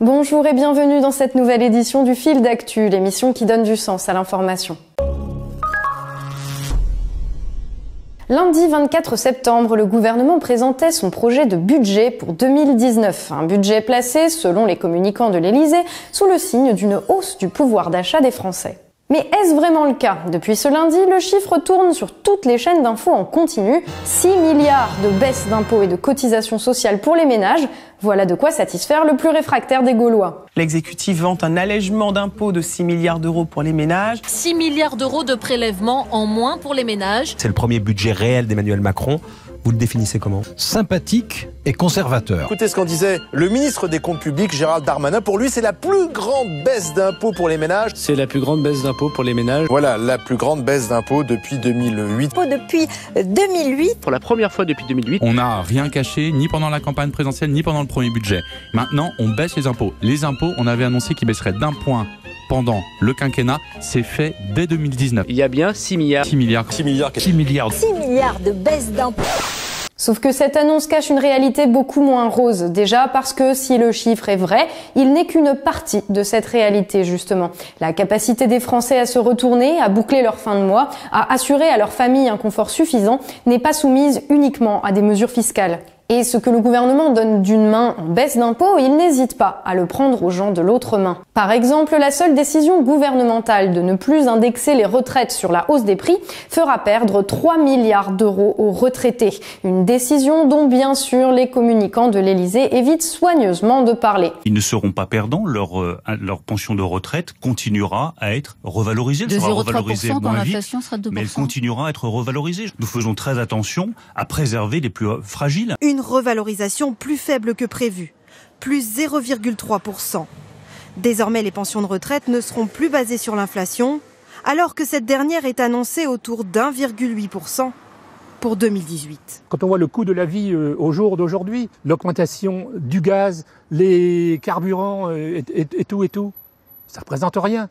Bonjour et bienvenue dans cette nouvelle édition du Fil d'actu, l'émission qui donne du sens à l'information. Lundi 24 septembre, le gouvernement présentait son projet de budget pour 2019. Un budget placé, selon les communicants de l'Élysée, sous le signe d'une hausse du pouvoir d'achat des Français. Mais est-ce vraiment le cas? Depuis ce lundi, le chiffre tourne sur toutes les chaînes d'infos en continu. 6 milliards de baisses d'impôts et de cotisations sociales pour les ménages. Voilà de quoi satisfaire le plus réfractaire des Gaulois. L'exécutif vante un allègement d'impôts de 6 milliards d'euros pour les ménages. 6 milliards d'euros de prélèvements en moins pour les ménages. C'est le premier budget réel d'Emmanuel Macron. Vous le définissez comment? Sympathique et conservateur. Écoutez ce qu'en disait le ministre des Comptes Publics, Gérald Darmanin. Pour lui, c'est la plus grande baisse d'impôts pour les ménages. C'est la plus grande baisse d'impôts pour les ménages. Voilà, la plus grande baisse d'impôts depuis 2008. Depuis 2008. Pour la première fois depuis 2008. On n'a rien caché, ni pendant la campagne présidentielle, ni pendant le premier budget. Maintenant, on baisse les impôts. Les impôts, on avait annoncé qu'ils baisseraient d'1 point pendant le quinquennat. C'est fait dès 2019. Il y a bien 6 milliards. 6 milliards. 6 milliards de baisse d'impôts. Sauf que cette annonce cache une réalité beaucoup moins rose. Déjà parce que si le chiffre est vrai, il n'est qu'une partie de cette réalité justement. La capacité des Français à se retourner, à boucler leur fin de mois, à assurer à leur famille un confort suffisant n'est pas soumise uniquement à des mesures fiscales. Et ce que le gouvernement donne d'une main en baisse d'impôts, il n'hésite pas à le prendre aux gens de l'autre main. Par exemple, la seule décision gouvernementale de ne plus indexer les retraites sur la hausse des prix fera perdre 3 milliards d'euros aux retraités. Une décision dont, bien sûr, les communicants de l'Élysée évitent soigneusement de parler. Ils ne seront pas perdants, leur pension de retraite continuera à être revalorisée. De 0,3% quand l'inflation sera de 2%. Mais elle continuera à être revalorisée. Nous faisons très attention à préserver les plus fragiles. Une revalorisation plus faible que prévu, plus 0,3%. Désormais, les pensions de retraite ne seront plus basées sur l'inflation, alors que cette dernière est annoncée autour d'1,8% pour 2018. Quand on voit le coût de la vie au jour d'aujourd'hui, l'augmentation du gaz, les carburants et tout, ça représente rien.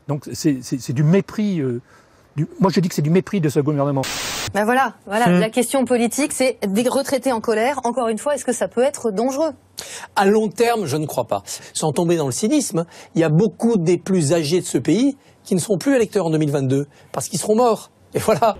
Donc c'est du mépris. Moi je dis que c'est du mépris de ce gouvernement. Ben voilà. La question politique, c'est des retraités en colère. Encore une fois, est-ce que ça peut être dangereux? À long terme, je ne crois pas. Sans tomber dans le cynisme, il y a beaucoup des plus âgés de ce pays qui ne seront plus électeurs en 2022 parce qu'ils seront morts. Et voilà.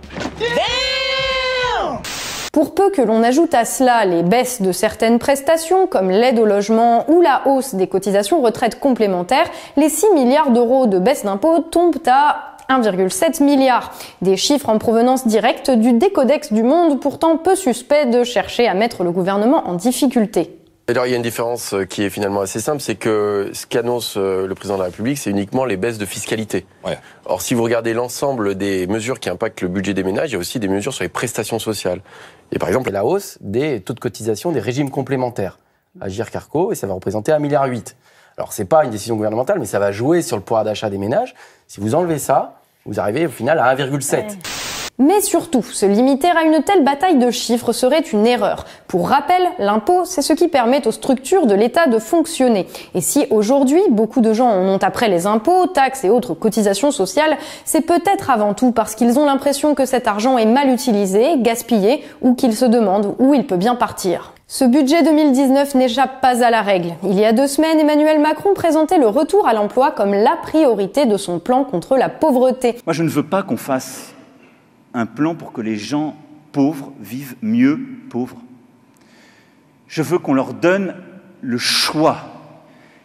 Pour peu que l'on ajoute à cela les baisses de certaines prestations comme l'aide au logement ou la hausse des cotisations retraite complémentaires, les 6 milliards d'euros de baisse d'impôts tombent à 1,7 milliard. Des chiffres en provenance directe du Décodex du Monde, pourtant peu suspect de chercher à mettre le gouvernement en difficulté. Alors il y a une différence qui est finalement assez simple, c'est que ce qu'annonce le président de la République, c'est uniquement les baisses de fiscalité. Ouais. Or si vous regardez l'ensemble des mesures qui impactent le budget des ménages, il y a aussi des mesures sur les prestations sociales. Et par exemple la hausse des taux de cotisation des régimes complémentaires, Agirc-Arrco, et ça va représenter 1,8 milliard. Alors c'est pas une décision gouvernementale, mais ça va jouer sur le pouvoir d'achat des ménages. Si vous enlevez ça, vous arrivez au final à 1,7. Ouais. Mais surtout, se limiter à une telle bataille de chiffres serait une erreur. Pour rappel, l'impôt, c'est ce qui permet aux structures de l'État de fonctionner. Et si aujourd'hui, beaucoup de gens en ont après les impôts, taxes et autres cotisations sociales, c'est peut-être avant tout parce qu'ils ont l'impression que cet argent est mal utilisé, gaspillé, ou qu'ils se demandent où il peut bien partir. Ce budget 2019 n'échappe pas à la règle. Il y a 2 semaines, Emmanuel Macron présentait le retour à l'emploi comme la priorité de son plan contre la pauvreté. Moi, je ne veux pas qu'on fasse un plan pour que les gens pauvres vivent mieux pauvres. Je veux qu'on leur donne le choix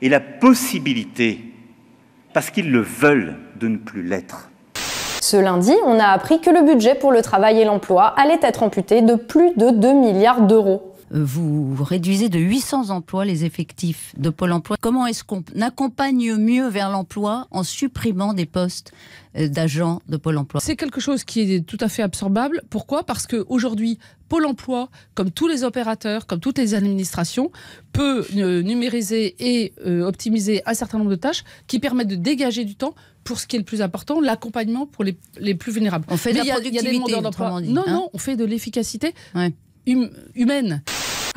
et la possibilité, parce qu'ils le veulent, de ne plus l'être. Ce lundi, on a appris que le budget pour le travail et l'emploi allait être amputé de plus de 2 milliards d'euros. Vous réduisez de 800 emplois les effectifs de Pôle emploi. Comment est-ce qu'on accompagne mieux vers l'emploi en supprimant des postes d'agents de Pôle emploi? C'est quelque chose qui est tout à fait absorbable. Pourquoi? Parce qu'aujourd'hui, Pôle emploi, comme tous les opérateurs, comme toutes les administrations, peut numériser et optimiser un certain nombre de tâches qui permettent de dégager du temps pour ce qui est le plus important, l'accompagnement pour les plus vulnérables. On fait de la productivité, autrement dit. Non, on fait de l'efficacité humaine.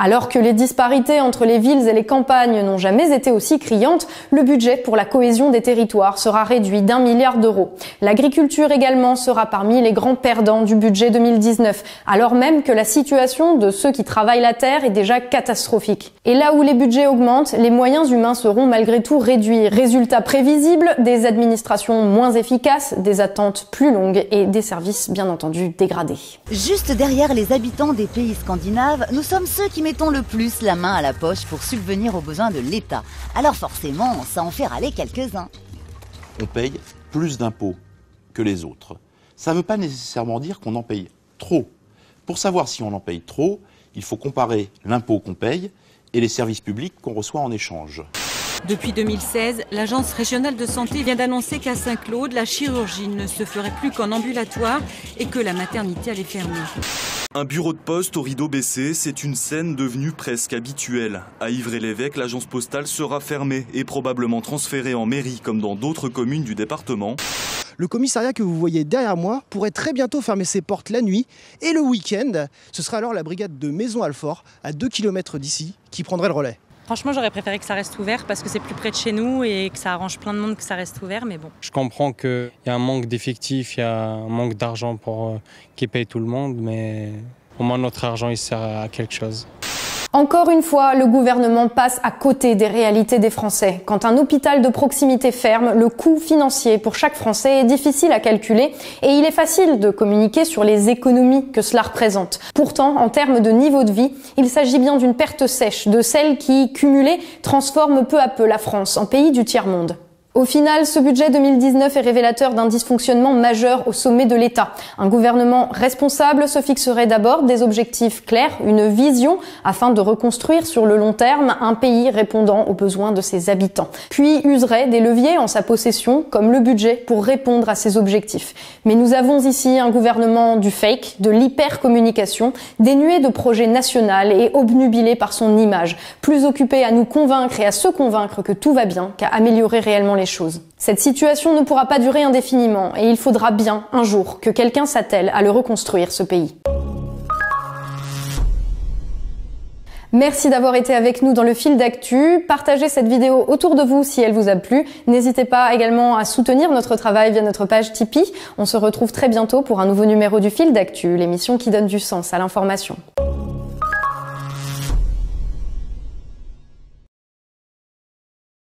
Alors que les disparités entre les villes et les campagnes n'ont jamais été aussi criantes, le budget pour la cohésion des territoires sera réduit d'1 milliard d'euros. L'agriculture également sera parmi les grands perdants du budget 2019, alors même que la situation de ceux qui travaillent la terre est déjà catastrophique. Et là où les budgets augmentent, les moyens humains seront malgré tout réduits. Résultat prévisible, des administrations moins efficaces, des attentes plus longues et des services bien entendu dégradés. Juste derrière les habitants des pays scandinaves, nous sommes ceux qui mettons le plus la main à la poche pour subvenir aux besoins de l'État. Alors forcément, ça en fait râler quelques-uns. On paye plus d'impôts que les autres. Ça ne veut pas nécessairement dire qu'on en paye trop. Pour savoir si on en paye trop, il faut comparer l'impôt qu'on paye et les services publics qu'on reçoit en échange. Depuis 2016, l'Agence régionale de santé vient d'annoncer qu'à Saint-Claude, la chirurgie ne se ferait plus qu'en ambulatoire et que la maternité allait fermer. Un bureau de poste au rideau baissé, c'est une scène devenue presque habituelle. À Ivry-l'Évêque, l'agence postale sera fermée et probablement transférée en mairie comme dans d'autres communes du département. Le commissariat que vous voyez derrière moi pourrait très bientôt fermer ses portes la nuit et le week-end. Ce sera alors la brigade de Maison-Alfort, à 2 km d'ici, qui prendrait le relais. Franchement, j'aurais préféré que ça reste ouvert parce que c'est plus près de chez nous et que ça arrange plein de monde que ça reste ouvert, mais bon. Je comprends qu'il y a un manque d'effectifs, il y a un manque d'argent pour qui paye tout le monde, mais au moins notre argent il sert à quelque chose. Encore une fois, le gouvernement passe à côté des réalités des Français. Quand un hôpital de proximité ferme, le coût financier pour chaque Français est difficile à calculer et il est facile de communiquer sur les économies que cela représente. Pourtant, en termes de niveau de vie, il s'agit bien d'une perte sèche, de celle qui, cumulée, transforme peu à peu la France en pays du tiers-monde. Au final, ce budget 2019 est révélateur d'un dysfonctionnement majeur au sommet de l'État. Un gouvernement responsable se fixerait d'abord des objectifs clairs, une vision, afin de reconstruire sur le long terme un pays répondant aux besoins de ses habitants. Puis userait des leviers en sa possession, comme le budget, pour répondre à ces objectifs. Mais nous avons ici un gouvernement du fake, de l'hypercommunication, dénué de projet national et obnubilé par son image, plus occupé à nous convaincre et à se convaincre que tout va bien qu'à améliorer réellement les choses. Cette situation ne pourra pas durer indéfiniment et il faudra bien, un jour, que quelqu'un s'attelle à le reconstruire, ce pays. Merci d'avoir été avec nous dans le fil d'actu. Partagez cette vidéo autour de vous si elle vous a plu. N'hésitez pas également à soutenir notre travail via notre page Tipeee. On se retrouve très bientôt pour un nouveau numéro du fil d'actu, l'émission qui donne du sens à l'information.